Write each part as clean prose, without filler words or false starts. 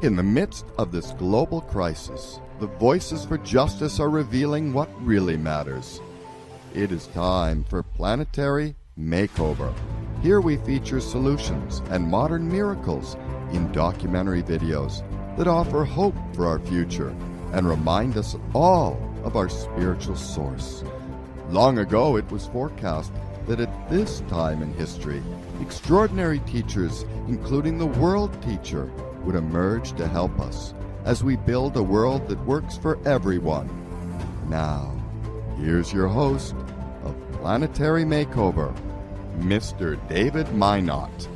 In the midst of this global crisis, the voices for justice are revealing what really matters. It is time for Planetary Makeover. Here we feature solutions and modern miracles in documentary videos that offer hope for our future and remind us all of our spiritual source. Long ago, it was forecast that at this time in history, extraordinary teachers, including the World Teacher, would emerge to help us as we build a world that works for everyone. Now, here's your host of Planetary Makeover, Mr. David Mynott.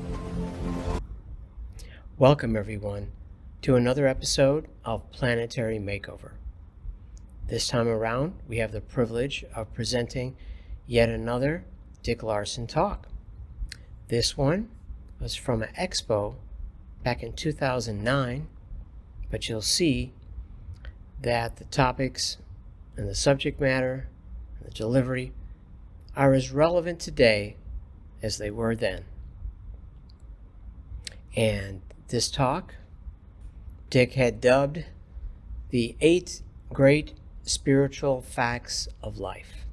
Welcome, everyone, to another episode of Planetary Makeover. This time around, we have the privilege of presenting yet another Dick Larson talk. This one was from an Expo back in 2009, but you'll see that the topics and the subject matter and the delivery are as relevant today as they were then. And this talk, Dick had dubbed the 8 Great Spiritual Facts of Life.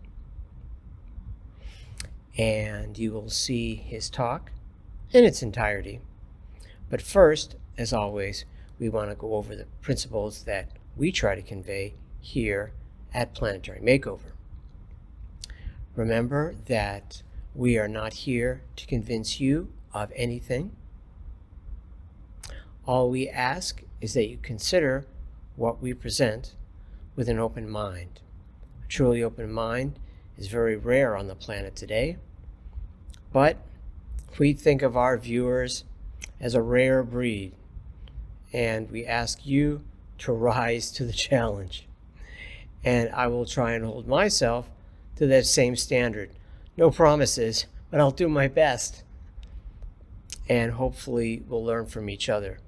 And you will see his talk in its entirety. But first, as always, we want to go over the principles that we try to convey here at Planetary Makeover. Remember that we are not here to convince you of anything. All we ask is that you consider what we present with an open mind. A truly open mind is very rare on the planet today, but we think of our viewers as a rare breed, and we ask you to rise to the challenge. And I will try and hold myself to that same standard. No promises, but I'll do my best. And hopefully we'll learn from each other,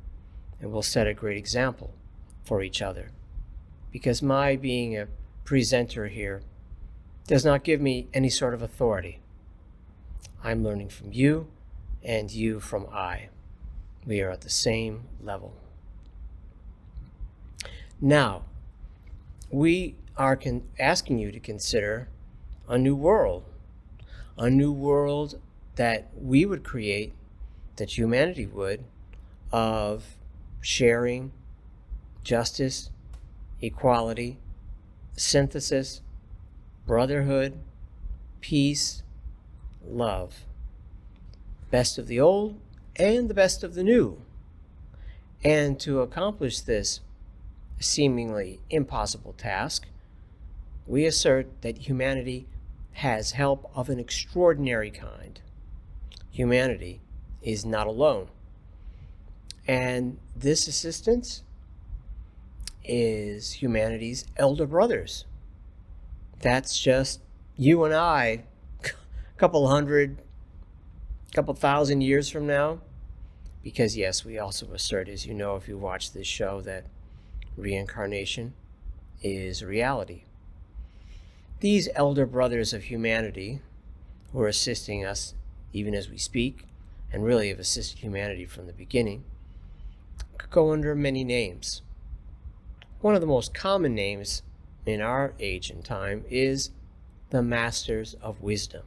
and we'll set a great example for each other. Because my being a presenter here does not give me any sort of authority. I'm learning from you, and you from I. We are at the same level. Now, we are asking you to consider a new world that we would create, that humanity would, of sharing, justice, equality, synthesis, brotherhood, peace, love. Best of the old and the best of the new. And to accomplish this seemingly impossible task, we assert that humanity has help of an extraordinary kind. Humanity is not alone. And this assistance is humanity's elder brothers. That's just you and I, a couple thousand years from now. Because yes, we also assert, as you know if you watch this show, that reincarnation is a reality. These elder brothers of humanity, who are assisting us even as we speak, and really have assisted humanity from the beginning, could go under many names. One of the most common names in our age and time is the Masters of Wisdom.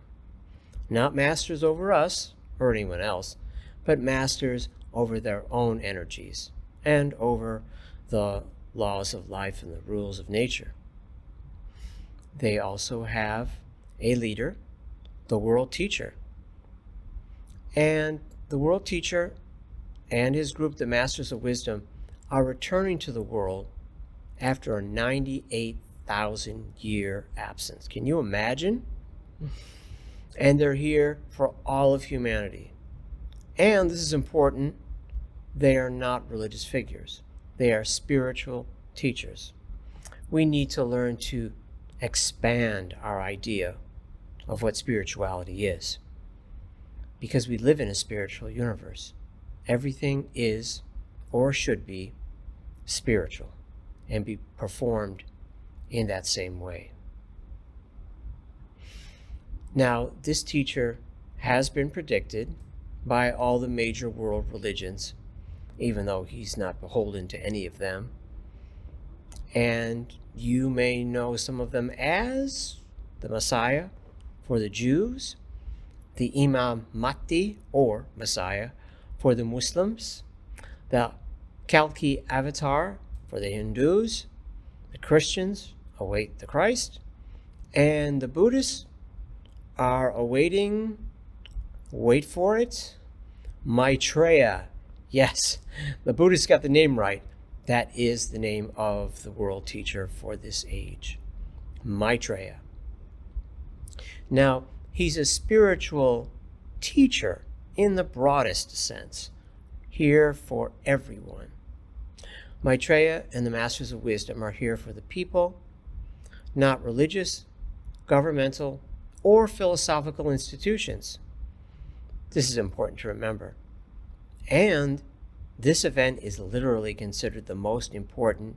Not masters over us or anyone else, but masters over their own energies and over the laws of life and the rules of nature. They also have a leader, the World Teacher. And the World Teacher and his group, the Masters of Wisdom, are returning to the world after a 98,000-year absence. Can you imagine? And they're here for all of humanity. And this is important, they are not religious figures. They are spiritual teachers. We need to learn to expand our idea of what spirituality is. Because we live in a spiritual universe. Everything is, or should be, spiritual and be performed in that same way. Now, this teacher has been predicted by all the major world religions even though he's not beholden to any of them. And you may know some of them as the Messiah for the Jews, the Imam Mahdi, or Messiah, for the Muslims, the Kalki Avatar for the Hindus, the Christians await the Christ, and the Buddhists are awaiting, wait for it, Maitreya. Yes, the Buddhists got the name right. That is the name of the world teacher for this age, Maitreya. Now, he's a spiritual teacher in the broadest sense, here for everyone. Maitreya and the Masters of Wisdom are here for the people, not religious, governmental, or philosophical institutions. This is important to remember. And this event is literally considered the most important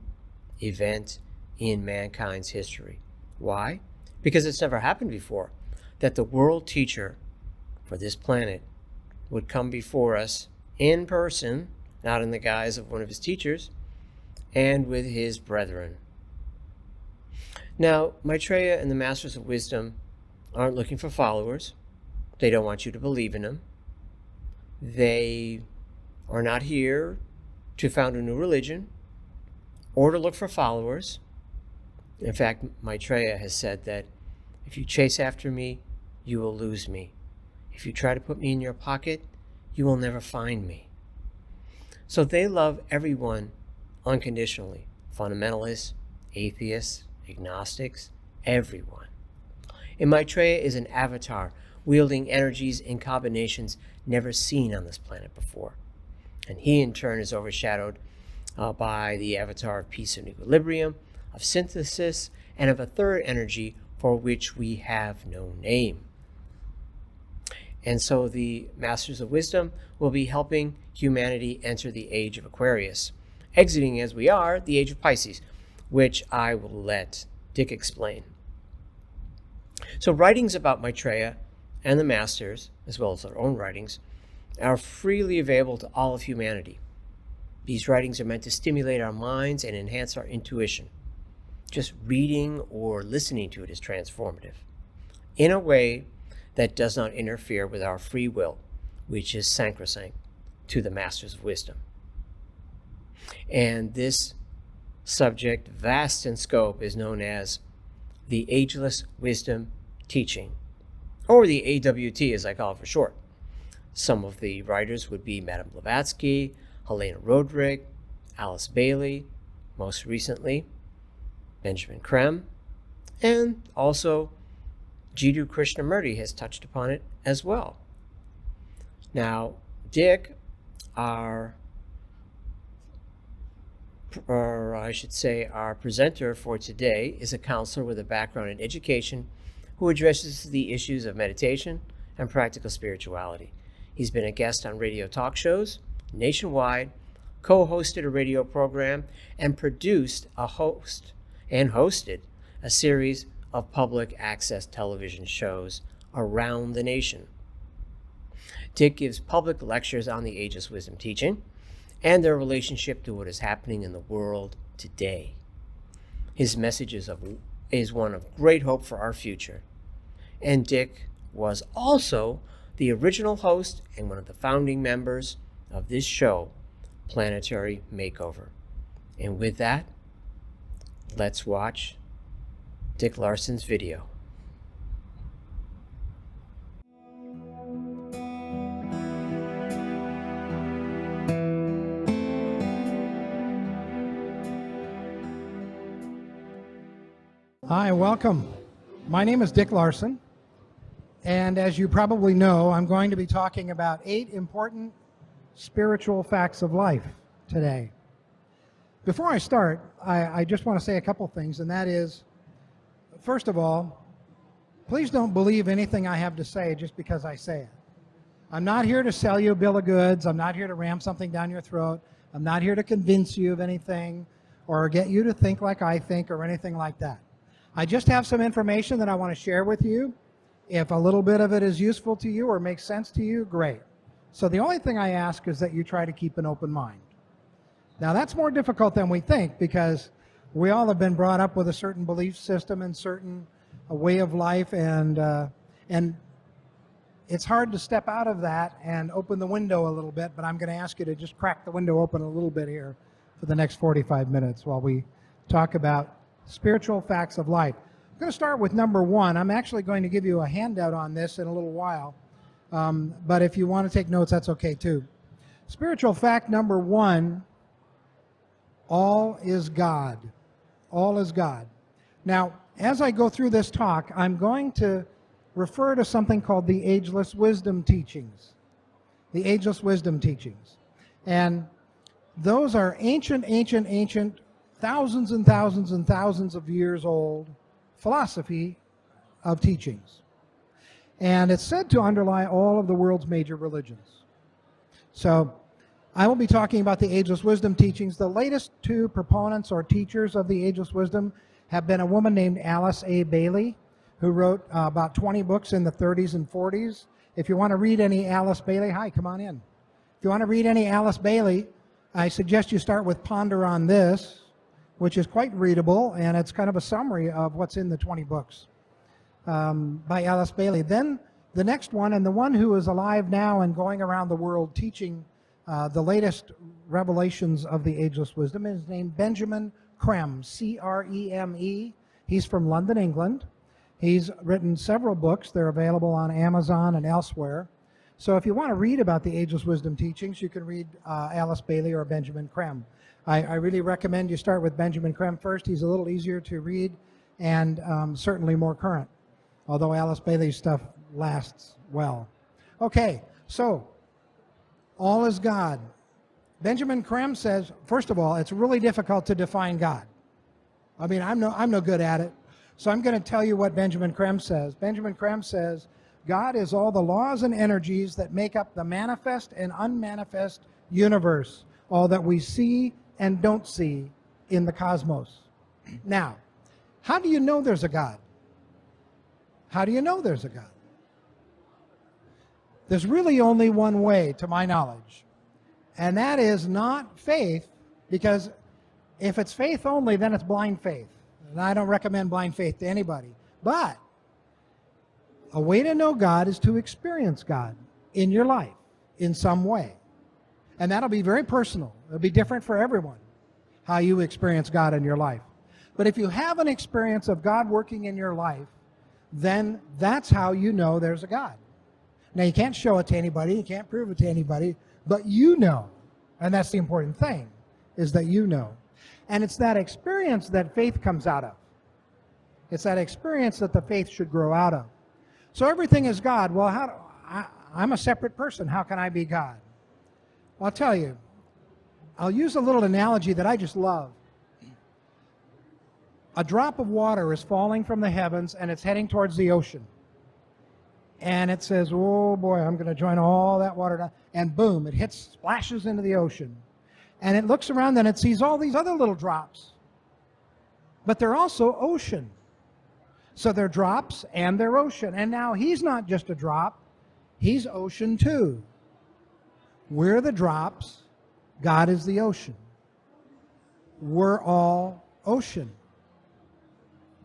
event in mankind's history. Why? Because it's never happened before that the world teacher for this planet would come before us in person, not in the guise of one of his teachers, and with his brethren. Now, Maitreya and the Masters of Wisdom aren't looking for followers. They don't want you to believe in them. They are not here to found a new religion or to look for followers. In fact, Maitreya has said that if you chase after me, you will lose me. If you try to put me in your pocket, you will never find me. So they love everyone unconditionally. Fundamentalists, atheists, agnostics, everyone. And Maitreya is an avatar wielding energies in combinations never seen on this planet before. And he in turn is overshadowed by the avatar of peace and equilibrium, of synthesis, and of a third energy for which we have no name. And so the Masters of Wisdom will be helping humanity enter the Age of Aquarius, exiting as we are the Age of Pisces, which I will let Dick explain. So writings about Maitreya and the Masters, as well as our own writings, are freely available to all of humanity. These writings are meant to stimulate our minds and enhance our intuition. Just reading or listening to it is transformative, in a way that does not interfere with our free will, which is sacrosanct to the Masters of Wisdom. And this subject, vast in scope, is known as the Ageless Wisdom Teaching, or the AWT as I call it for short. Some of the writers would be Madame Blavatsky, Helena Roderick, Alice Bailey, most recently Benjamin Creme, and also Jiddu Krishnamurti has touched upon it as well. Now, Dick, our presenter for today, is a counselor with a background in education who addresses the issues of meditation and practical spirituality. He's been a guest on radio talk shows nationwide, co-hosted a radio program, and hosted a series of public access television shows around the nation. Dick gives public lectures on the Ageless Wisdom teaching and their relationship to what is happening in the world today. His message is one of great hope for our future. And Dick was also the original host and one of the founding members of this show, Planetary Makeover. And with that, let's watch Dick Larson's video. Hi, welcome. My name is Dick Larson, and as you probably know, I'm going to be talking about 8 important spiritual facts of life today. Before I start, I just want to say a couple things, and that is, first of all, please don't believe anything I have to say just because I say it. I'm not here to sell you a bill of goods. I'm not here to ram something down your throat. I'm not here to convince you of anything or get you to think like I think or anything like that. I just have some information that I want to share with you. If a little bit of it is useful to you or makes sense to you, great. So the only thing I ask is that you try to keep an open mind. Now that's more difficult than we think, because we all have been brought up with a certain belief system and certain way of life, and it's hard to step out of that and open the window a little bit, but I'm going to ask you to just crack the window open a little bit here for the next 45 minutes while we talk about spiritual facts of life. I'm going to start with number one. I'm actually going to give you a handout on this in a little while, but if you want to take notes, that's okay too. Spiritual fact number one: all is God. All is God. Now, as I go through this talk, I'm going to refer to something called the Ageless Wisdom Teachings. The Ageless Wisdom Teachings. And those are ancient, thousands and thousands and thousands of years old philosophy of teachings. And it's said to underlie all of the world's major religions. So I will be talking about the Ageless Wisdom Teachings. The latest two proponents or teachers of the Ageless Wisdom have been a woman named Alice A. Bailey, who wrote about 20 books in the 30s and 40s. If you want to read any Alice Bailey, hi, come on in. If you want to read any Alice Bailey, I suggest you start with Ponder on This, which is quite readable, and it's kind of a summary of what's in the 20 books by Alice Bailey. Then the next one, and the one who is alive now and going around the world teaching the latest revelations of the Ageless Wisdom, is named Benjamin Creme, C-R-E-M-E. He's from London, England. He's written several books. They're available on Amazon and elsewhere. So if you want to read about the Ageless Wisdom Teachings, you can read Alice Bailey or Benjamin Creme. I really recommend you start with Benjamin Creme first. He's a little easier to read and certainly more current, although Alice Bailey's stuff lasts well. Okay, so all is God. Benjamin Creme says, first of all, it's really difficult to define God. I mean, I'm no good at it. So I'm going to tell you what Benjamin Creme says. Benjamin Creme says, God is all the laws and energies that make up the manifest and unmanifest universe, all that we see and don't see in the cosmos. Now, how do you know there's a God? How do you know there's a God? There's really only one way, to my knowledge, and that is not faith, because if it's faith only, then it's blind faith. And I don't recommend blind faith to anybody. But a way to know God is to experience God in your life in some way. And that'll be very personal. It'll be different for everyone, how you experience God in your life. But if you have an experience of God working in your life, then that's how you know there's a God. Now, you can't show it to anybody, you can't prove it to anybody, but you know. And that's the important thing, is that you know. And it's that experience that faith comes out of. It's that experience that the faith should grow out of. So everything is God. Well, I'm a separate person. How can I be God? Well, I'll tell you. I'll use a little analogy that I just love. A drop of water is falling from the heavens, and it's heading towards the ocean. And it says, oh boy, I'm going to join all that water down. And boom, it hits, splashes into the ocean. And it looks around and it sees all these other little drops. But they're also ocean. So they're drops and they're ocean. And now he's not just a drop, he's ocean too. We're the drops, God is the ocean. We're all ocean.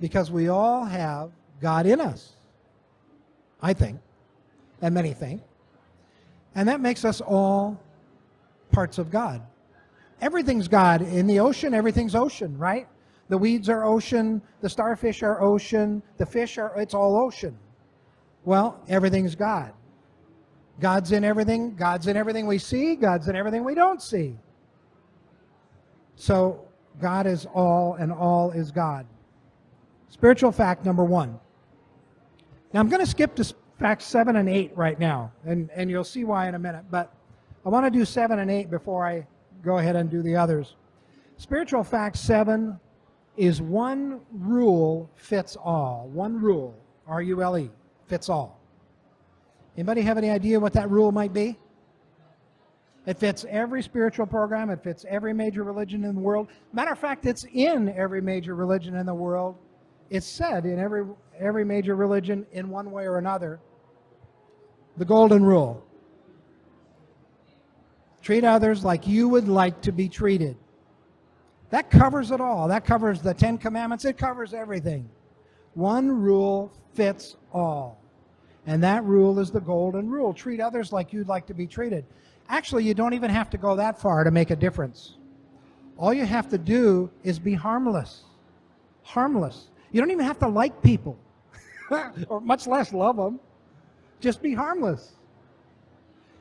Because we all have God in us, I think, and many think. And that makes us all parts of God. Everything's God. In the ocean, everything's ocean, right? The weeds are ocean, the starfish are ocean, the fish are, it's all ocean. Well, everything's God. God's in everything. God's in everything we see. God's in everything we don't see. So God is all and all is God. Spiritual fact number one. Now I'm going to skip to facts 7 and 8 right now, and you'll see why in a minute, but I want to do 7 and 8 before I go ahead and do the others. Spiritual fact 7 is one rule fits all. One rule, R-U-L-E, fits all. Anybody have any idea what that rule might be? It fits every spiritual program. It fits every major religion in the world. Matter of fact, it's in every major religion in the world. It's said in every major religion in one way or another. The golden rule. Treat others like you would like to be treated. That covers it all. That covers the 10 Commandments. It covers everything. One rule fits all. And that rule is the golden rule. Treat others like you'd like to be treated. Actually, you don't even have to go that far to make a difference. All you have to do is be harmless. Harmless. You don't even have to like people, or much less love them. Just be harmless.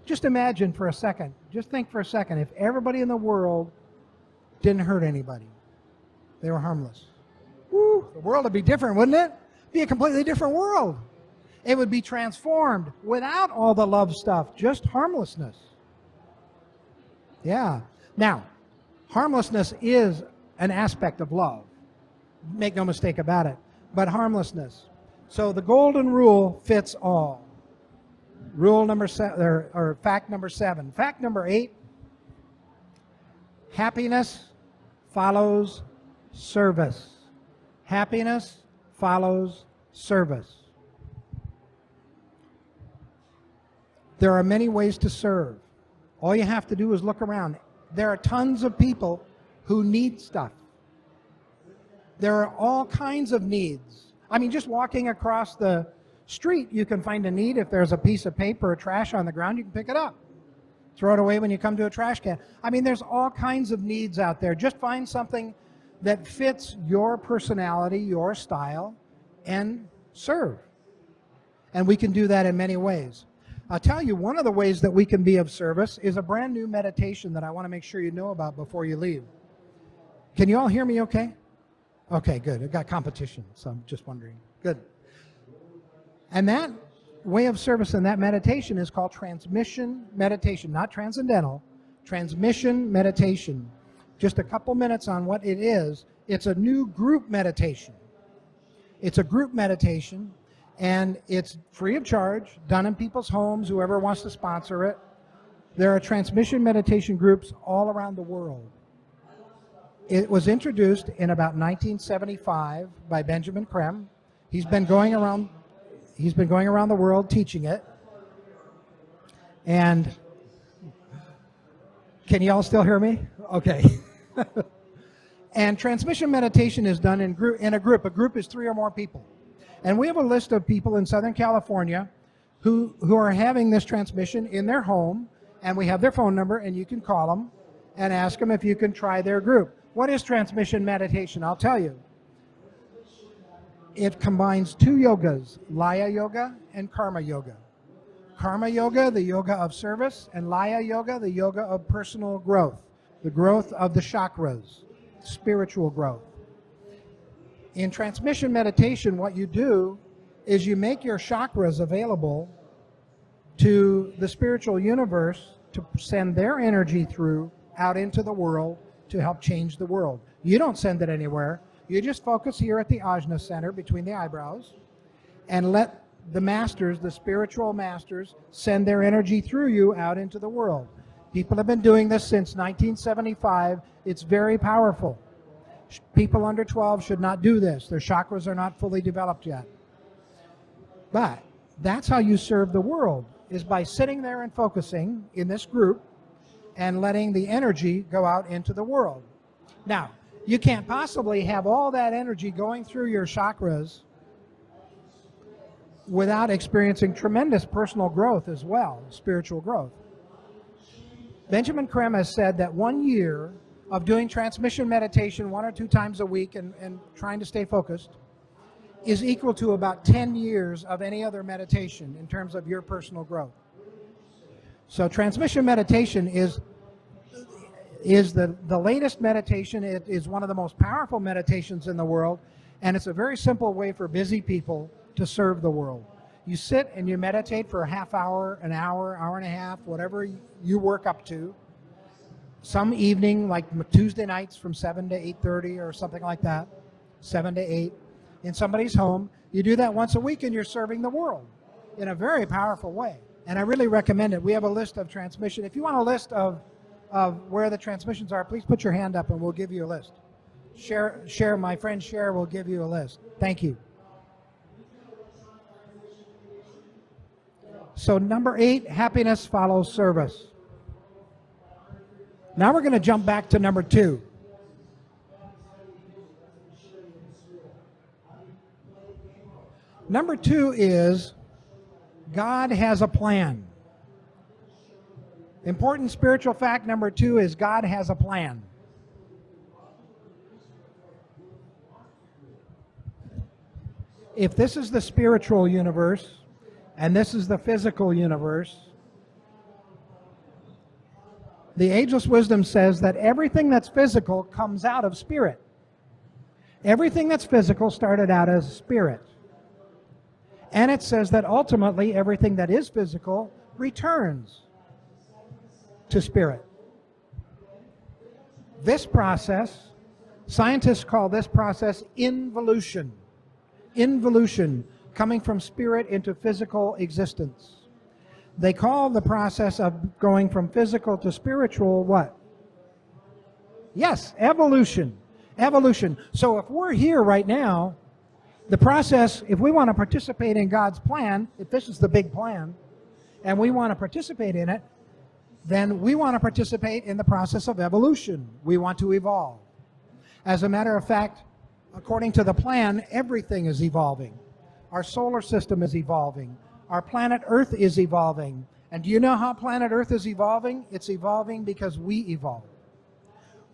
Just imagine for a second, just think for a second, if everybody in the world didn't hurt anybody, they were harmless. Woo, the world would be different, wouldn't it? It'd be a completely different world. It would be transformed without all the love stuff, just harmlessness. Yeah. Now, harmlessness is an aspect of love. Make no mistake about it. But harmlessness. So the golden rule fits all. Rule number 7, or fact number 7. Fact number 8, happiness follows service. Happiness follows service. There are many ways to serve. All you have to do is look around. There are tons of people who need stuff. There are all kinds of needs. I mean, just walking across the street, you can find a need. If there's a piece of paper or trash on the ground, you can pick it up. Throw it away when you come to a trash can. I mean, there's all kinds of needs out there. Just find something that fits your personality, your style, and serve. And we can do that in many ways. I'll tell you, one of the ways that we can be of service is a brand new meditation that I want to make sure you know about before you leave. Can you all hear me okay? Okay, good. I've got competition, so I'm just wondering. Good. And that way of service and that meditation is called transmission meditation, not transcendental, transmission meditation. Just a couple minutes on what it is. It's a new group meditation. It's a group meditation, and it's free of charge, done in people's homes, whoever wants to sponsor it. There are transmission meditation groups all around the world. It was introduced in about 1975 by Benjamin Creme. He's been going around the world teaching it. And can you all still hear me? Okay. And transmission meditation is done in a group. A group is 3 or more people. And we have a list of people in Southern California who are having this transmission in their home, and we have their phone number, and you can call them and ask them if you can try their group. What is transmission meditation? I'll tell you. It combines 2 yogas, Laya Yoga and Karma Yoga. Karma Yoga, the yoga of service, and Laya Yoga, the yoga of personal growth, the growth of the chakras, spiritual growth. In transmission meditation, what you do is you make your chakras available to the spiritual universe to send their energy through out into the world to help change the world. You don't send it anywhere. You just focus here at the Ajna center between the eyebrows and let the masters, the spiritual masters, send their energy through you out into the world. People have been doing this since 1975. It's very powerful. People under 12 should not do this. Their chakras are not fully developed yet. But that's how you serve the world, is by sitting there and focusing in this group and letting the energy go out into the world. Now, you can't possibly have all that energy going through your chakras without experiencing tremendous personal growth as well, spiritual growth. Benjamin Creme has said that 1 year of doing transmission meditation 1 or 2 times a week and trying to stay focused is equal to about 10 years of any other meditation in terms of your personal growth. So transmission meditation is the latest meditation. It is one of the most powerful meditations in the world, and it's a very simple way for busy people to serve the world. You sit and you meditate for a half hour, an hour, hour and a half, whatever you work up to. Some evening, like Tuesday nights from 7 to 8:30 or something like that, 7 to 8, in somebody's home. You do that once a week and you're serving the world in a very powerful way. And I really recommend it. We have a list of transmission. If you want a list of where the transmissions are, please put your hand up and we'll give you a list. Share, my friend Cher will give you a list. Thank you. So number 8, happiness follows service. Now we're going to jump back to number 2. Number 2 is God has a plan. Important spiritual fact number 2 is God has a plan. If this is the spiritual universe and this is the physical universe, the ageless wisdom says that everything that's physical comes out of spirit. Everything that's physical started out as spirit. And it says that ultimately everything that is physical returns to spirit. This process, scientists call this process involution. Involution, coming from spirit into physical existence. They call the process of going from physical to spiritual what? Yes, evolution. Evolution. So if we're here right now, the process, if we want to participate in God's plan, if this is the big plan, and we want to participate in it, then we want to participate in the process of evolution. We want to evolve. As a matter of fact, according to the plan, everything is evolving. Our solar system is evolving. Our planet Earth is evolving. And do you know how planet Earth is evolving? It's evolving because we evolve.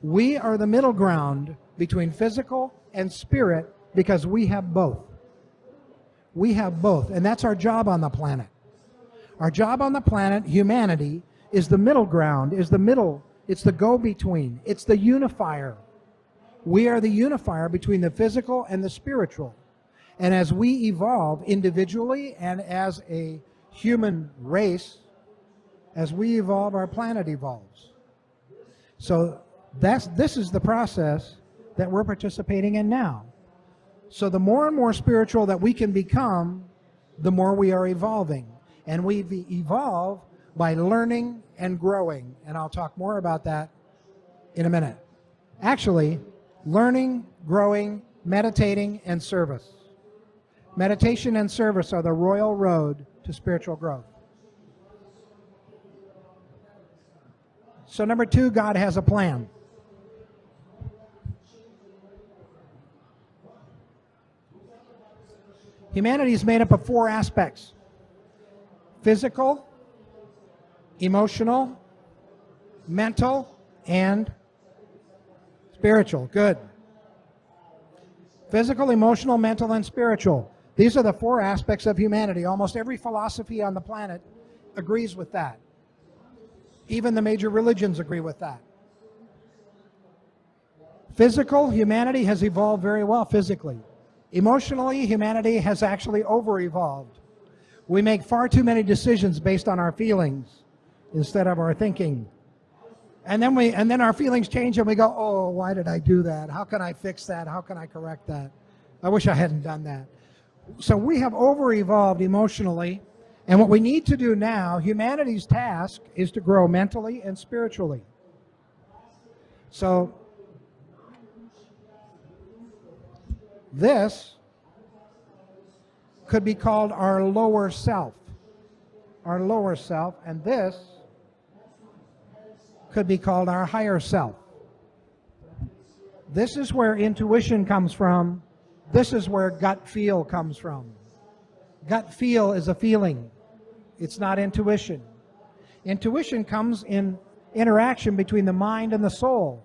We are the middle ground between physical and spirit because we have both. We have both, and that's our job on the planet. Our job on the planet, humanity, is the middle ground, is the middle, it's the go-between, it's the unifier. We are the unifier between the physical and the spiritual. And as we evolve individually and as a human race, as we evolve, our planet evolves. So this is the process that we're participating in now. So the more and more spiritual that we can become, the more we are evolving. And we evolve by learning and growing. And I'll talk more about that in a minute. Actually, learning, growing, meditating, and service. Meditation and service are the royal road to spiritual growth. So number 2, God has a plan. Humanity is made up of 4 aspects: physical, emotional, mental, and spiritual. Good. Physical, emotional, mental, and spiritual. These are the 4 aspects of humanity. Almost every philosophy on the planet agrees with that. Even the major religions agree with that. Physical, humanity has evolved very well physically. Emotionally, humanity has actually over-evolved. We make far too many decisions based on our feelings instead of our thinking. And then our feelings change and we go, oh, why did I do that? How can I fix that? How can I correct that? I wish I hadn't done that. So we have over-evolved emotionally. And what we need to do now, humanity's task is to grow mentally and spiritually. So this could be called our lower self. Our lower self. And this could be called our higher self. This is where intuition comes from. This is where gut feel comes from. Gut feel is a feeling. It's not intuition. Intuition comes in interaction between the mind and the soul.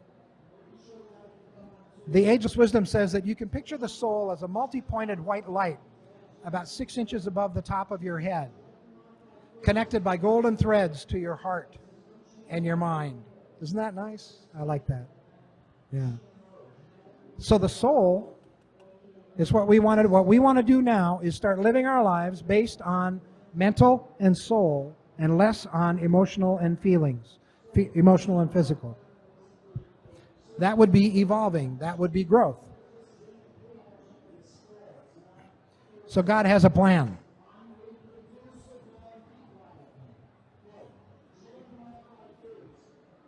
The Ageless Wisdom says that you can picture the soul as a multi-pointed white light about 6 inches above the top of your head, connected by golden threads to your heart and your mind. Isn't that nice? I like that. Yeah. So the soul is what we want to do now is start living our lives based on mental and soul and less on emotional and feelings, emotional and physical. That would be evolving. That would be growth. So God has a plan.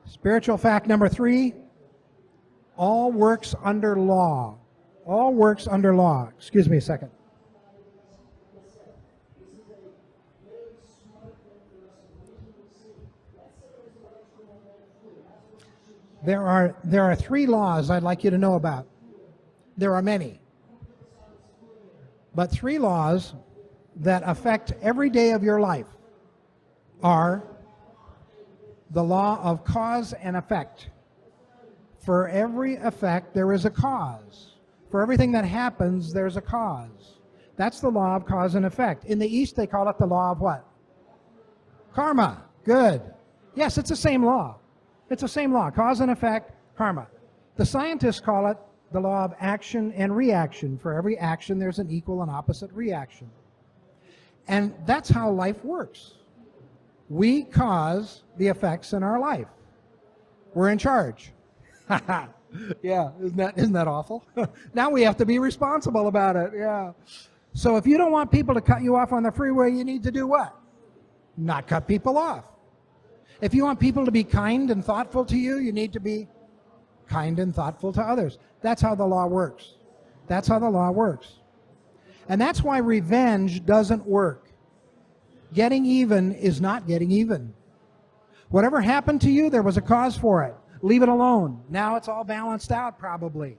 Spiritual fact number 3, all works under law. All works under law. Excuse me a second. There are 3 laws I'd like you to know about. There are many. But 3 laws that affect every day of your life are the law of cause and effect. For every effect, there is a cause. For everything that happens, there's a cause. That's the law of cause and effect. In the East, they call it the law of what? Karma. Good. Yes, it's the same law. It's the same law. Cause and effect, karma. The scientists call it the law of action and reaction. For every action, there's an equal and opposite reaction. And that's how life works. We cause the effects in our life. We're in charge. Yeah, isn't that awful? Now we have to be responsible about it. Yeah. So if you don't want people to cut you off on the freeway, you need to do what? Not cut people off. If you want people to be kind and thoughtful to you, you need to be kind and thoughtful to others. That's how the law works. That's how the law works. And that's why revenge doesn't work. Getting even is not getting even. Whatever happened to you, there was a cause for it. Leave it alone. Now it's all balanced out probably.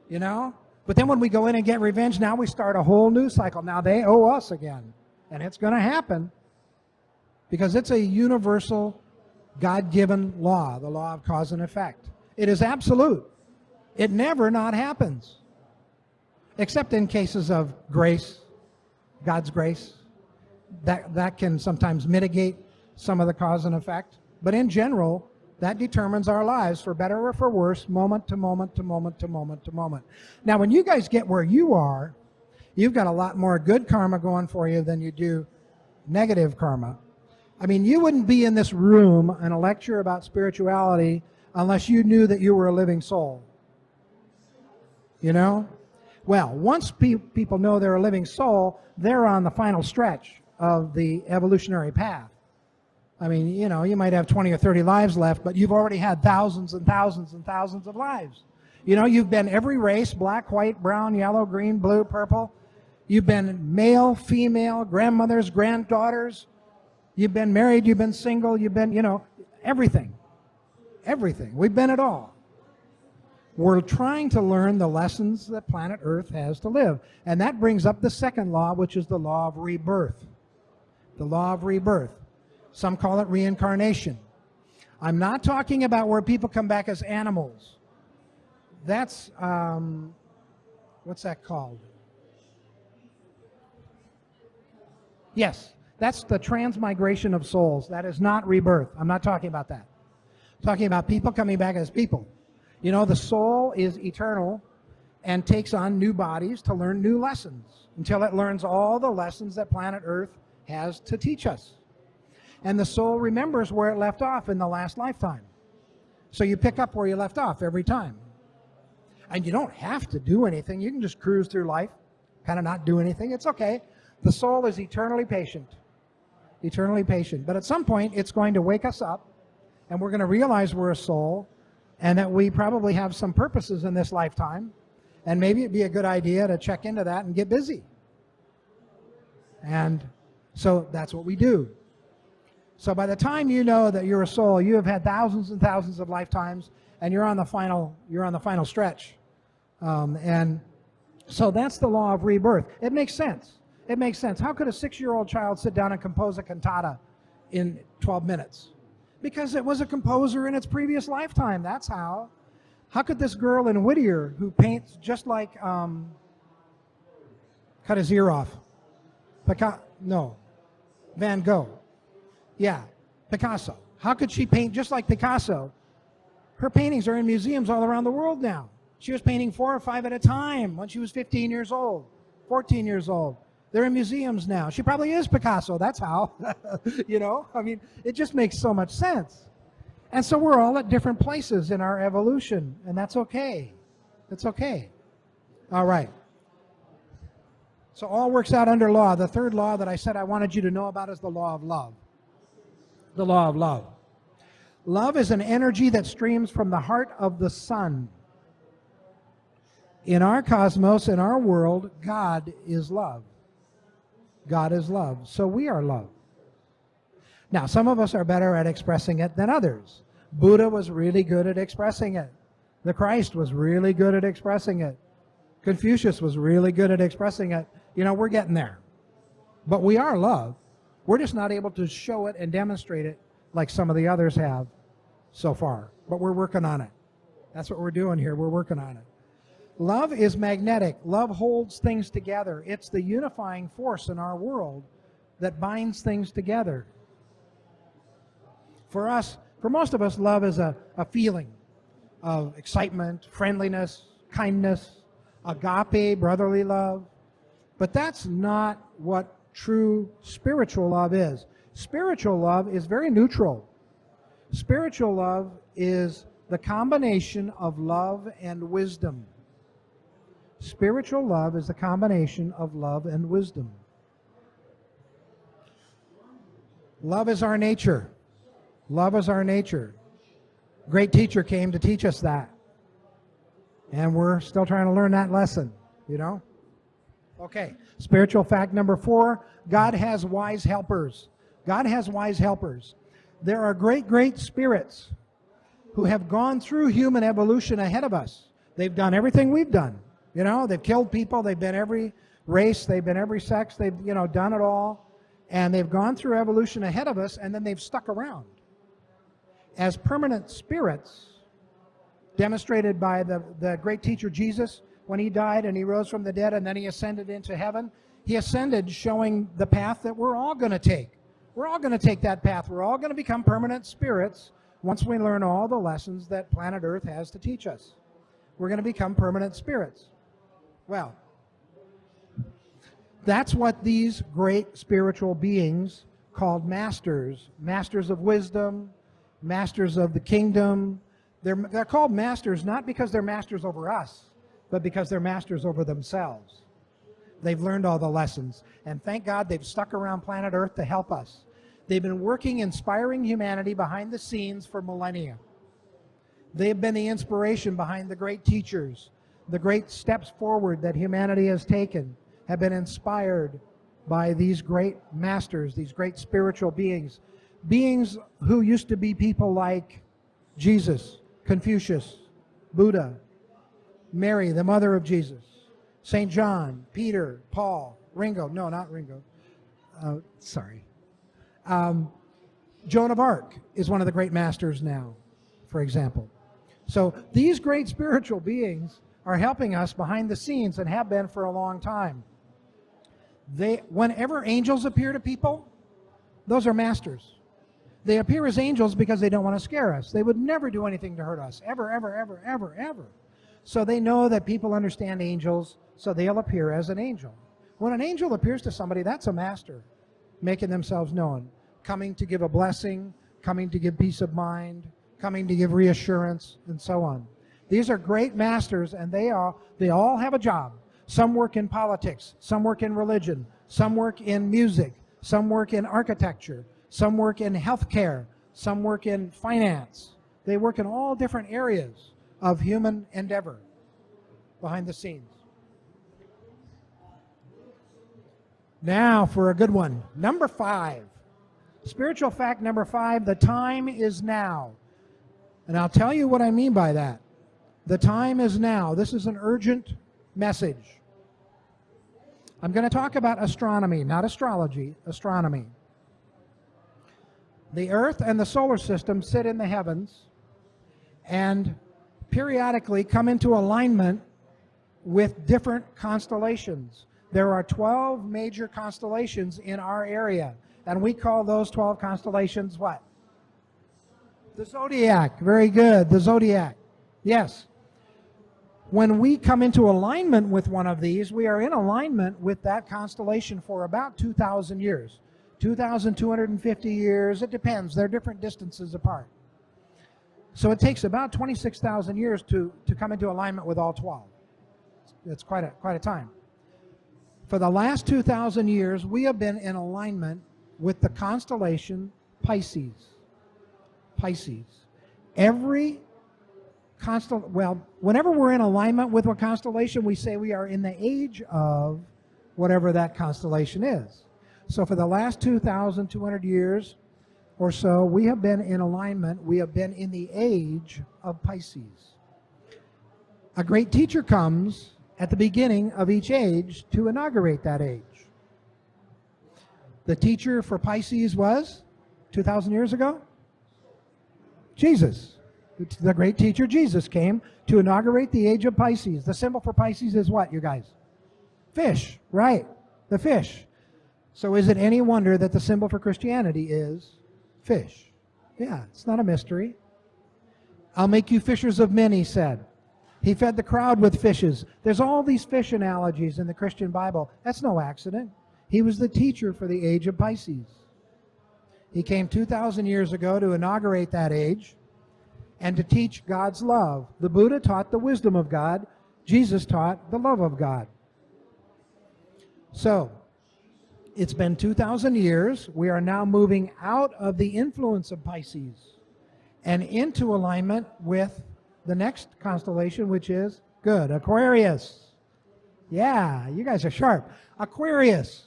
You know? But then when we go in and get revenge, now we start a whole new cycle. Now they owe us again. And it's going to happen because it's a universal, God-given law, the law of cause and effect. It is absolute. It never not happens. Except in cases of grace, God's grace. That can sometimes mitigate some of the cause and effect. But in general, that determines our lives for better or for worse, moment to moment to moment to moment to moment. Now, when you guys get where you are, you've got a lot more good karma going for you than you do negative karma. I mean, you wouldn't be in this room in a lecture about spirituality unless you knew that you were a living soul. You know? Well, once people know they're a living soul, they're on the final stretch of the evolutionary path. I mean, you know, you might have 20 or 30 lives left, but you've already had thousands and thousands and thousands of lives. You know, you've been every race, black, white, brown, yellow, green, blue, purple. You've been male, female, grandmothers, granddaughters. You've been married, you've been single, you've been, you know, everything. Everything. We've been it all. We're trying to learn the lessons that planet Earth has to live. And that brings up the second law, which is the law of rebirth. The law of rebirth. Some call it reincarnation. I'm not talking about where people come back as animals. That's, what's that called? Yes, that's the transmigration of souls. That is not rebirth. I'm not talking about that. I'm talking about people coming back as people. You know, the soul is eternal and takes on new bodies to learn new lessons until it learns all the lessons that planet Earth has to teach us. And the soul remembers where it left off in the last lifetime. So you pick up where you left off every time. And you don't have to do anything. You can just cruise through life, kind of not do anything. It's okay. The soul is eternally patient. Eternally patient. But at some point, it's going to wake us up, and we're going to realize we're a soul, and that we probably have some purposes in this lifetime. And maybe it'd be a good idea to check into that and get busy. And so that's what we do. So by the time you know that you're a soul, you have had thousands and thousands of lifetimes, and you're on the final stretch. And so that's the law of rebirth. It makes sense. It makes sense. How could a 6-year-old child sit down and compose a cantata in 12 minutes? Because it was a composer in its previous lifetime. That's how. How could this girl in Whittier, who paints just like, cut his ear off. Van Gogh. Yeah, Picasso. How could she paint just like Picasso? Her paintings are in museums all around the world now. She was painting 4 or 5 at a time when she was 15 years old, 14 years old. They're in museums now. She probably is Picasso. That's how. You know, I mean, it just makes so much sense. And so we're all at different places in our evolution, and that's okay. That's okay. All right. So all works out under law. The third law that I said I wanted you to know about is the law of love. The law of love. Love is an energy that streams from the heart of the sun. In our cosmos, in our world, God is love. God is love. So we are love. Now, some of us are better at expressing it than others, Buddha was really good at expressing it. The Christ was really good at expressing it. Confucius was really good at expressing it. You know, we're getting there. But we are love. We're just not able to show it and demonstrate it like some of the others have so far. But we're working on it. That's what we're doing here. We're working on it. Love is magnetic. Love holds things together. It's the unifying force in our world that binds things together. For us, for most of us, love is a feeling of excitement, friendliness, kindness, agape, brotherly love. But that's not what true spiritual love is. Spiritual love is very neutral. Spiritual love is the combination of love and wisdom. Spiritual love is the combination of love and wisdom. Love is our nature. Love is our nature. Great teacher came to teach us that. And we're still trying to learn that lesson, you know? Okay, spiritual fact number 4, God has wise helpers. God has wise helpers. There are great, great spirits who have gone through human evolution ahead of us. They've done everything we've done. You know, they've killed people, they've been every race, they've been every sex, they've, you know, done it all. And they've gone through evolution ahead of us, and then they've stuck around as permanent spirits, demonstrated by the great teacher Jesus when he died and he rose from the dead and then he ascended into heaven. He ascended showing the path that we're all going to take. We're all going to take that path. We're all going to become permanent spirits once we learn all the lessons that planet Earth has to teach us. We're going to become permanent spirits. Well, that's what these great spiritual beings called masters, masters of wisdom, masters of the kingdom. They're called masters not because they're masters over us, but because they're masters over themselves. They've learned all the lessons. And thank God they've stuck around planet Earth to help us. They've been working, inspiring humanity behind the scenes for millennia. They've been the inspiration behind the great teachers. The great steps forward that humanity has taken have been inspired by these great masters, these great spiritual beings. Beings who used to be people like Jesus, Confucius, Buddha, Mary, the mother of Jesus, St. John, Peter, Paul, Ringo. No, not Ringo. Sorry. Joan of Arc is one of the great masters now, for example. So these great spiritual beings are helping us behind the scenes and have been for a long time. Whenever angels appear to people, those are masters. They appear as angels because they don't want to scare us. They would never do anything to hurt us, ever, ever, ever, ever, ever. So they know that people understand angels, so they'll appear as an angel. When an angel appears to somebody, that's a master, making themselves known, coming to give a blessing, coming to give peace of mind, coming to give reassurance, and so on. These are great masters, and they all have a job. Some work in politics, some work in religion, some work in music, some work in architecture, some work in healthcare, some work in finance. They work in all different areas of human endeavor behind the scenes. Now for a good one. Number 5. Spiritual fact number 5, the time is now. And I'll tell you what I mean by that. The time is now. This is an urgent message. I'm going to talk about astronomy, not astrology, astronomy. The Earth and the solar system sit in the heavens and periodically come into alignment with different constellations. There are 12 major constellations in our area, and we call those 12 constellations what? The zodiac. Very good, the zodiac. Yes. When we come into alignment with one of these, we are in alignment with that constellation for about 2,000 years. 2,250 years, it depends. They're different distances apart. So it takes about 26,000 years to come into alignment with all 12. It's quite a time. For the last 2,000 years, we have been in alignment with the constellation Pisces. Pisces. Whenever we're in alignment with a constellation, we say we are in the age of whatever that constellation is. So for the last 2,200 years, or so, we have been in alignment. We have been in the age of Pisces. A great teacher comes at the beginning of each age to inaugurate that age. The teacher for Pisces was 2,000 years ago? Jesus. The great teacher Jesus came to inaugurate the age of Pisces. The symbol for Pisces is what, you guys? Fish, right, the fish. So is it any wonder that the symbol for Christianity is fish? Yeah, it's not a mystery. I'll make you fishers of men, he said. He fed the crowd with fishes. There's all these fish analogies in the Christian Bible. That's no accident. He was the teacher for the age of Pisces. He came 2,000 years ago to inaugurate that age and to teach God's love. The Buddha taught the wisdom of God. Jesus taught the love of God. So, it's been 2,000 years. We are now moving out of the influence of Pisces and into alignment with the next constellation, which is, good, Aquarius. Yeah, you guys are sharp. Aquarius.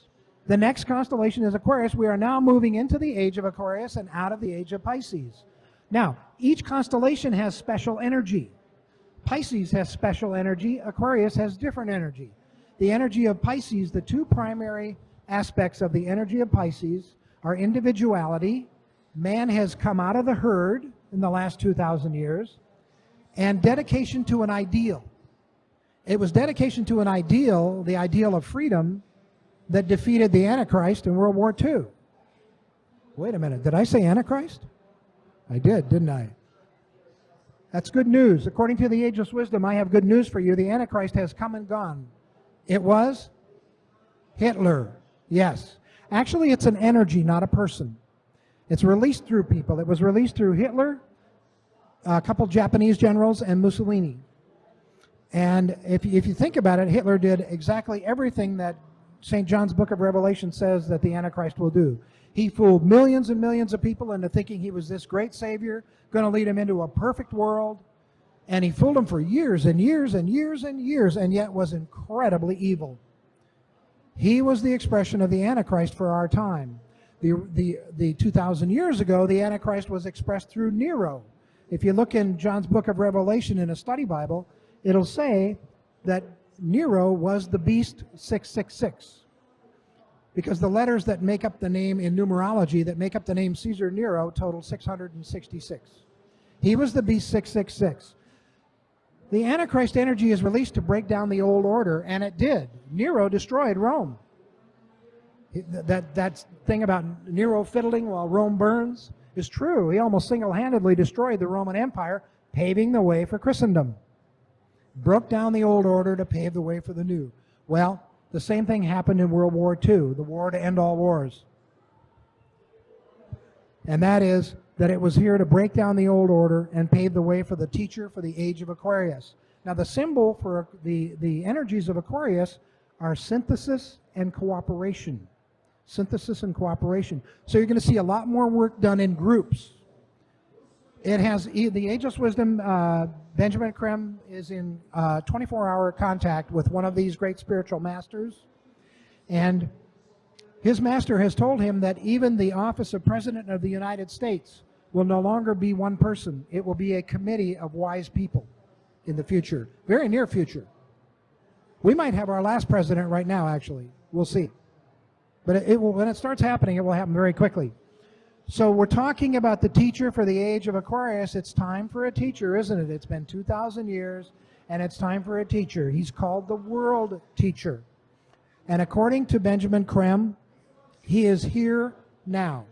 The next constellation is Aquarius. We are now moving into the age of Aquarius and out of the age of Pisces. Now, each constellation has special energy. Pisces has special energy. Aquarius has different energy. The energy of Pisces, the two primary aspects of the energy of Pisces are individuality. Man has come out of the herd in the last 2,000 years. And dedication to an ideal. It was dedication to an ideal, the ideal of freedom, that defeated the Antichrist in World War II. Wait a minute, did I say Antichrist? I did, didn't I? That's good news. According to the Ageless Wisdom, I have good news for you. The Antichrist has come and gone. It was Hitler. Yes. Actually, it's an energy, not a person. It's released through people. It was released through Hitler, a couple Japanese generals, and Mussolini. And if you think about it, Hitler did exactly everything that St. John's Book of Revelation says that the Antichrist will do. He fooled millions and millions of people into thinking he was this great Savior, going to lead them into a perfect world. And he fooled them for years and years and years and years, and yet was incredibly evil. He was the expression of the Antichrist for our time. The 2,000 years ago, the Antichrist was expressed through Nero. If you look in John's Book of Revelation in a study Bible, it'll say that Nero was the beast 666. Because the letters that make up the name in numerology, that make up the name Caesar Nero, total 666. He was the beast 666. The Antichrist energy is released to break down the old order, and it did. Nero destroyed Rome. That thing about Nero fiddling while Rome burns is true. He almost single-handedly destroyed the Roman Empire, paving the way for Christendom. Broke down the old order to pave the way for the new. Well, the same thing happened in World War II, the war to end all wars. And that is that it was here to break down the old order and pave the way for the teacher for the age of Aquarius. Now, the symbol for the energies of Aquarius are synthesis and cooperation. Synthesis and cooperation. So you're going to see a lot more work done in groups. It has the Ageless Wisdom. Benjamin Krem is in 24-hour contact with one of these great spiritual masters, and his master has told him that even the office of President of the United States will no longer be one person. It will be a committee of wise people in the future, very near future. We might have our last president right now, actually. We'll see. But it will, when it starts happening, it will happen very quickly. So we're talking about the teacher for the age of Aquarius. It's time for a teacher, isn't it? It's been 2,000 years, and it's time for a teacher. He's called the world teacher. And according to Benjamin Krem, he is here now.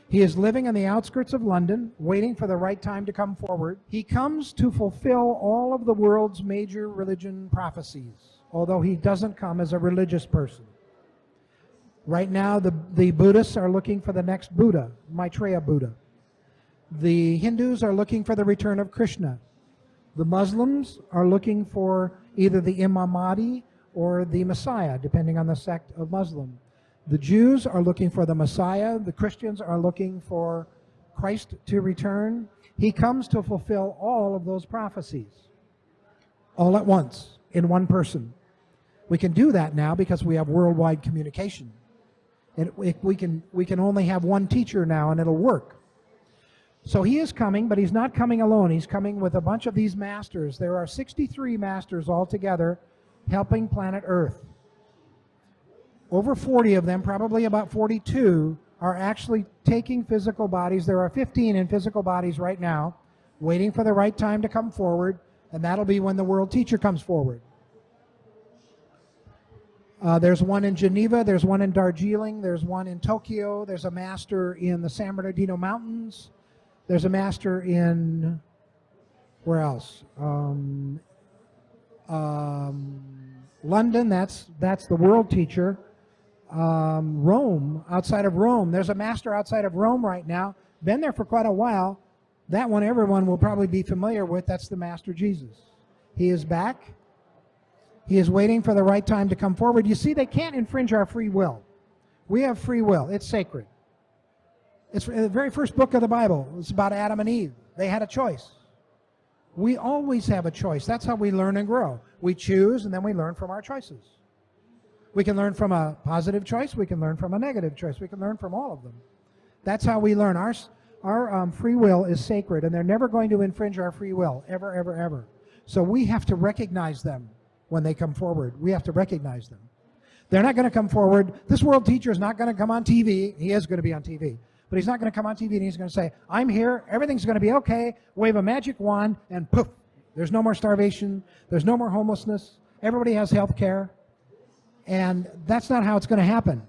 He is living on the outskirts of London, waiting for the right time to come forward. He comes to fulfill all of the world's major religion prophecies, although he doesn't come as a religious person. Right now, the Buddhists are looking for the next Buddha, Maitreya Buddha. The Hindus are looking for the return of Krishna. The Muslims are looking for either the Imam Mahdi or the Messiah, depending on the sect of Muslim. The Jews are looking for the Messiah. The Christians are looking for Christ to return. He comes to fulfill all of those prophecies, all at once, in one person. We can do that now because we have worldwide communication. We can only have one teacher now, and it'll work. So he is coming, but he's not coming alone. He's coming with a bunch of these masters. There are 63 masters altogether helping planet Earth. Over 40 of them, probably about 42, are actually taking physical bodies. There are 15 in physical bodies right now, waiting for the right time to come forward, and that'll be when the world teacher comes forward. There's one in Geneva, there's one in Darjeeling, there's one in Tokyo, there's a master in the San Bernardino Mountains, there's a master in, where else? London, that's the world teacher. Rome, outside of Rome, there's a master outside of Rome right now, been there for quite a while. That one everyone will probably be familiar with. That's the Master Jesus. He is back. He is waiting for the right time to come forward. You see, they can't infringe our free will. We have free will. It's sacred. It's the very first book of the Bible. It's about Adam and Eve. They had a choice. We always have a choice. That's how we learn and grow. We choose, and then we learn from our choices. We can learn from a positive choice. We can learn from a negative choice. We can learn from all of them. That's how we learn. Our free will is sacred, and they're never going to infringe our free will, ever, ever, ever. So we have to recognize them when they come forward. We have to recognize them. They're not going to come forward. This world teacher is not going to come on TV. He is going to be on TV. But he's not going to come on TV and he's going to say, I'm here, everything's going to be okay, wave a magic wand, and poof, there's no more starvation, there's no more homelessness, everybody has health care. And that's not how it's going to happen.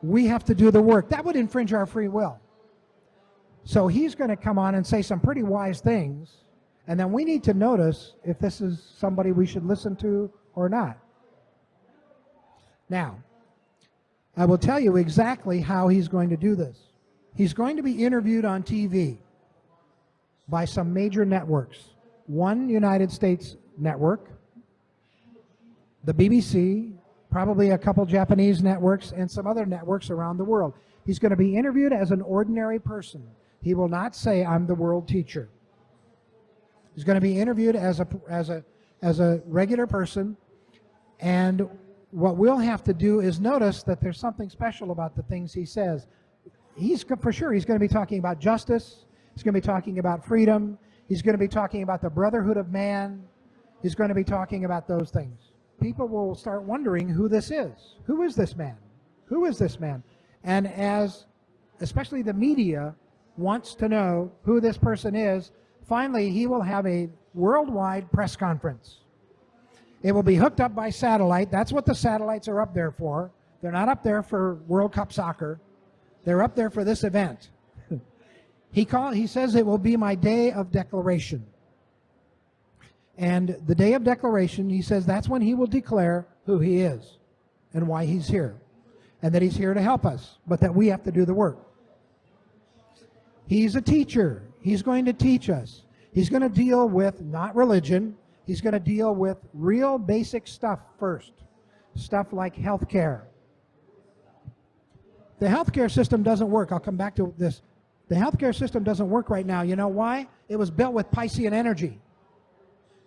We have to do the work. That would infringe our free will. So he's going to come on and say some pretty wise things, and then we need to notice if this is somebody we should listen to or not. Now, I will tell you exactly how he's going to do this. He's going to be interviewed on TV by some major networks. One United States network, the BBC, probably a couple Japanese networks, and some other networks around the world. He's going to be interviewed as an ordinary person. He will not say, I'm the world teacher. He's going to be interviewed as a regular person, and what we'll have to do is notice that there's something special about the things he says. For sure, he's going to be talking about justice. He's going to be talking about freedom. He's going to be talking about the brotherhood of man. He's going to be talking about those things. People will start wondering who this is. Who is this man? Who is this man? And especially the media wants to know who this person is, finally he will have a worldwide press conference. It will be hooked up by satellite. That's what the satellites are up there for. They're not up there for World Cup soccer. They're up there for this event. He says it will be my day of declaration. And the day of declaration, he says that's when he will declare who he is and why he's here. And that he's here to help us, but that we have to do the work. He's a teacher. He's going to teach us. He's going to deal with not religion. He's going to deal with real basic stuff first. Stuff like health care. The healthcare system doesn't work. I'll come back to this. The healthcare system doesn't work right now. You know why? It was built with Piscean energy.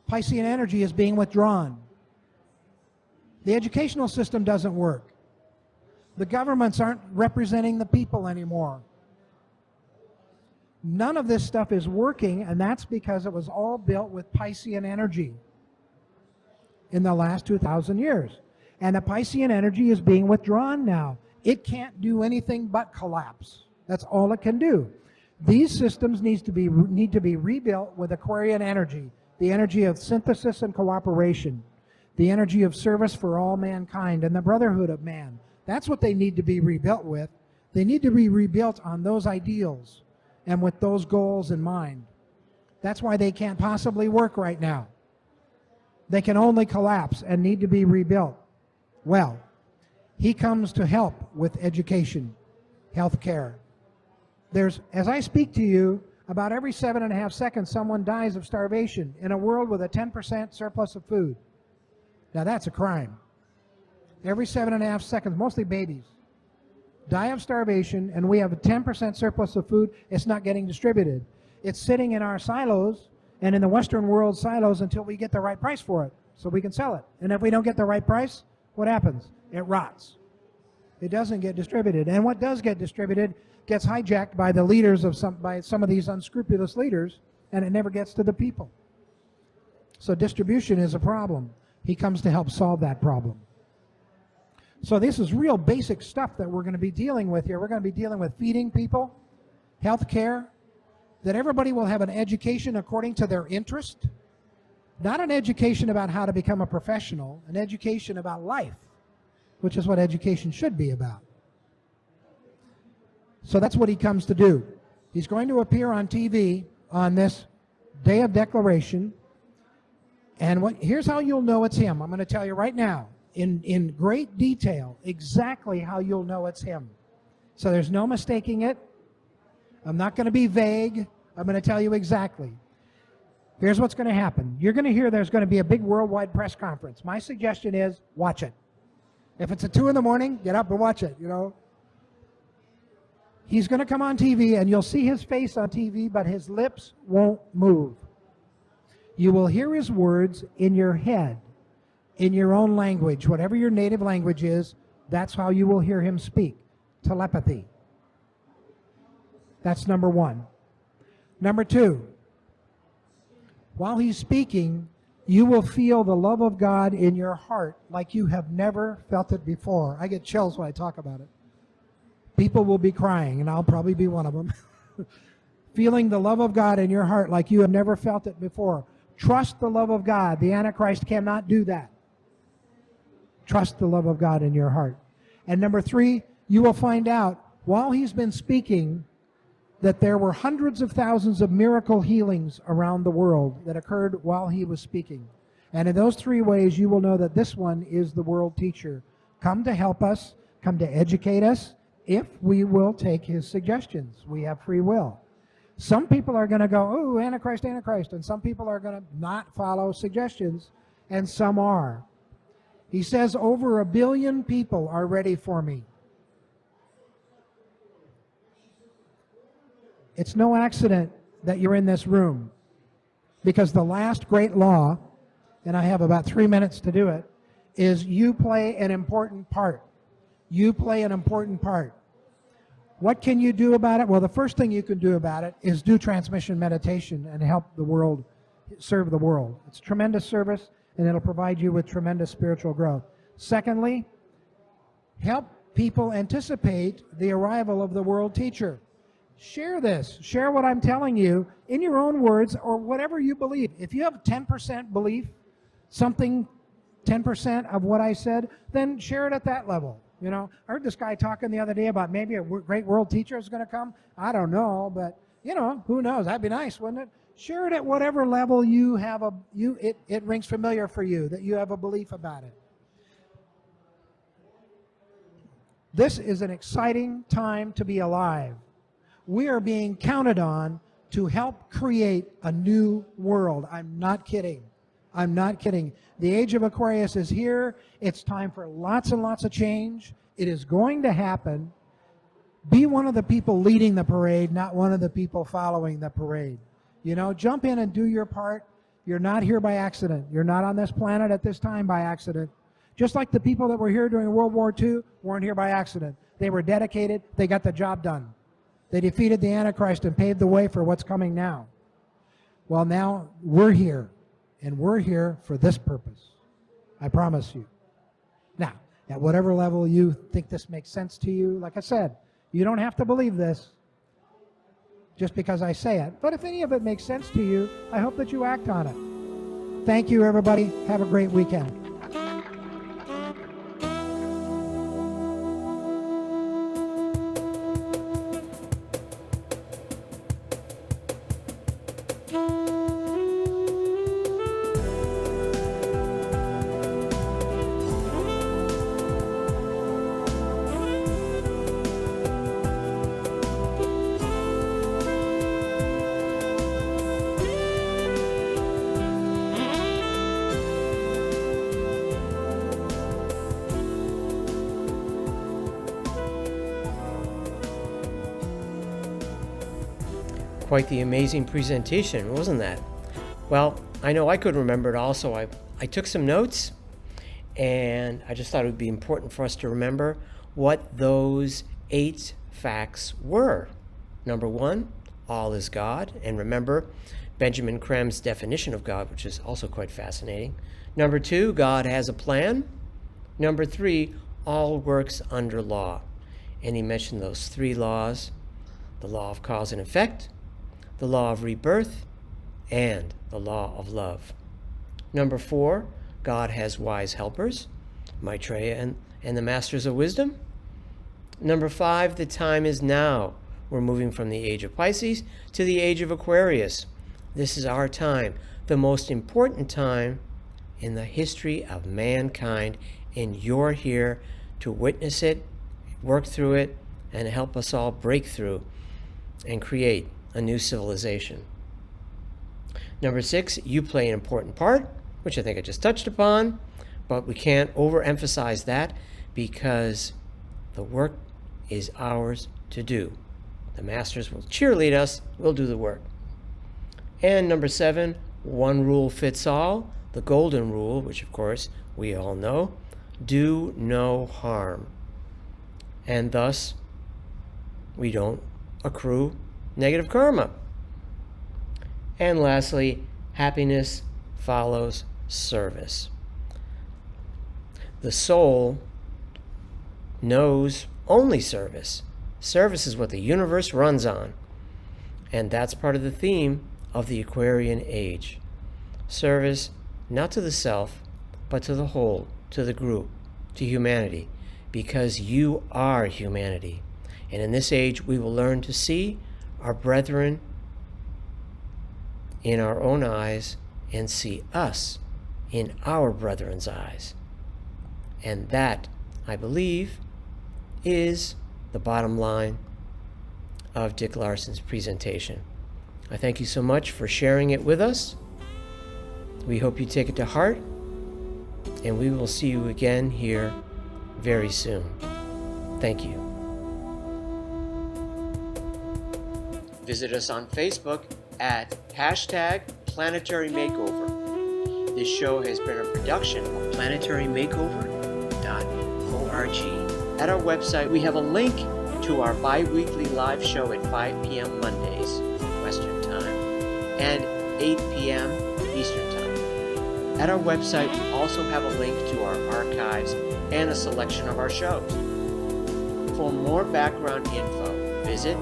Piscean energy is being withdrawn. The educational system doesn't work. The governments aren't representing the people anymore. None of this stuff is working, and that's because it was all built with Piscean energy in the last 2,000 years. And the Piscean energy is being withdrawn now. It can't do anything but collapse. That's all it can do. These systems need to be rebuilt with Aquarian energy, the energy of synthesis and cooperation, the energy of service for all mankind and the brotherhood of man. That's what they need to be rebuilt with. They need to be rebuilt on those ideals and with those goals in mind. That's why they can't possibly work right now. They can only collapse and need to be rebuilt. Well, he comes to help with education, health care. As I speak to you, about every 7.5 seconds someone dies of starvation in a world with a 10% surplus of food. Now that's a crime. Every 7.5 seconds, mostly babies, die of starvation, and we have a 10% surplus of food. It's not getting distributed. It's sitting in our silos and in the Western world silos until we get the right price for it so we can sell it. And if we don't get the right price, what happens? It rots. It doesn't get distributed. And what does get distributed gets hijacked by the leaders of some of these unscrupulous leaders, and it never gets to the people. So distribution is a problem. He comes to help solve that problem. So this is real basic stuff that we're going to be dealing with here. We're going to be dealing with feeding people, health care, that everybody will have an education according to their interest, not an education about how to become a professional, an education about life, which is what education should be about. So that's what he comes to do. He's going to appear on TV on this day of declaration. And here's how you'll know it's him. I'm going to tell you right now, in great detail, exactly how you'll know it's him. So there's no mistaking it. I'm not going to be vague. I'm going to tell you exactly. Here's what's going to happen. You're going to hear there's going to be a big worldwide press conference. My suggestion is watch it. If it's at 2 in the morning, get up and watch it, you know. He's going to come on TV, and you'll see his face on TV, but his lips won't move. You will hear his words in your head, in your own language. Whatever your native language is, that's how you will hear him speak. Telepathy. That's number one. Number two, while he's speaking, you will feel the love of God in your heart like you have never felt it before. I get chills when I talk about it. People will be crying, and I'll probably be one of them. Feeling the love of God in your heart like you have never felt it before. Trust the love of God. The Antichrist cannot do that. Trust the love of God in your heart. And number three, you will find out while he's been speaking that there were hundreds of thousands of miracle healings around the world that occurred while he was speaking. And in those three ways, you will know that this one is the world teacher. Come to help us, come to educate us, if we will take his suggestions. We have free will. Some people are going to go, oh, Antichrist, Antichrist, and some people are going to not follow suggestions, and some are. He says over 1 billion people are ready for me. It's no accident that you're in this room, because the last great law, and I have about 3 minutes to do it, is you play an important part. You play an important part. What can you do about it? Well, the first thing you can do about it is do transmission meditation and help the world, serve the world. It's tremendous service, and it'll provide you with tremendous spiritual growth. Secondly, help people anticipate the arrival of the world teacher. Share this. Share what I'm telling you in your own words or whatever you believe. If you have 10% belief, something 10% of what I said, then share it at that level. You know, I heard this guy talking the other day about maybe a great world teacher is going to come. I don't know, but, you know, who knows? That'd be nice, wouldn't it? Share it at whatever level you have it rings familiar for you, that you have a belief about it. This is an exciting time to be alive. We are being counted on to help create a new world. I'm not kidding. I'm not kidding. The Age of Aquarius is here. It's time for lots and lots of change. It is going to happen. Be one of the people leading the parade, not one of the people following the parade. You know, jump in and do your part. You're not here by accident. You're not on this planet at this time by accident. Just like the people that were here during World War II weren't here by accident. They were dedicated. They got the job done. They defeated the Antichrist and paved the way for what's coming now. Well, now we're here, and we're here for this purpose. I promise you. Now, at whatever level you think this makes sense to you, like I said, you don't have to believe this just because I say it. But if any of it makes sense to you, I hope that you act on it. Thank you, everybody. Have a great weekend. Quite the amazing presentation, wasn't that? Well, I know I could remember it also. I took some notes, and I just thought it would be important for us to remember what those 8 facts were. Number 1, all is God. And remember Benjamin Crem's definition of God, which is also quite fascinating. Number 2, God has a plan. Number 3, all works under law. And he mentioned those 3 laws: the law of cause and effect, the law of rebirth, and the law of love. Number 4, God has wise helpers, Maitreya and the Masters of Wisdom. Number 5, the time is now. We're moving from the Age of Pisces to the Age of Aquarius. This is our time, the most important time in the history of mankind, and you're here to witness it, work through it, and help us all break through and create a new civilization. Number 6, you play an important part, which I think I just touched upon, but we can't overemphasize that because the work is ours to do. The masters will cheerlead us, we'll do the work. And number 7, one rule fits all, the golden rule, which of course we all know: do no harm. And thus, we don't accrue negative karma. And lastly, happiness follows service. The soul knows only service. Service is what the universe runs on. And that's part of the theme of the Aquarian age. Service, not to the self, but to the whole, to the group, to humanity, because you are humanity. And in this age, we will learn to see our brethren in our own eyes and see us in our brethren's eyes. And that, I believe, is the bottom line of Dick Larson's presentation. I thank you so much for sharing it with us. We hope you take it to heart, and we will see you again here very soon. Thank you. Visit us on Facebook at #Planetary Makeover. This show has been a production of planetarymakeover.org. At our website, we have a link to our bi-weekly live show at 5 p.m. Mondays, Western Time, and 8 p.m. Eastern Time. At our website, we also have a link to our archives and a selection of our shows. For more background info, visit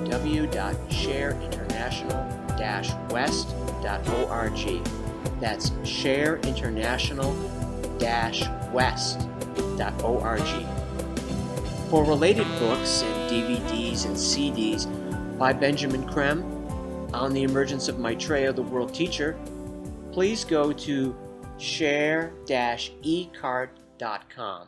www.shareinternational-west.org. That's shareinternational-west.org. For related books and DVDs and CDs by Benjamin Crem on the emergence of Maitreya, the World Teacher, please go to share-ecart.com.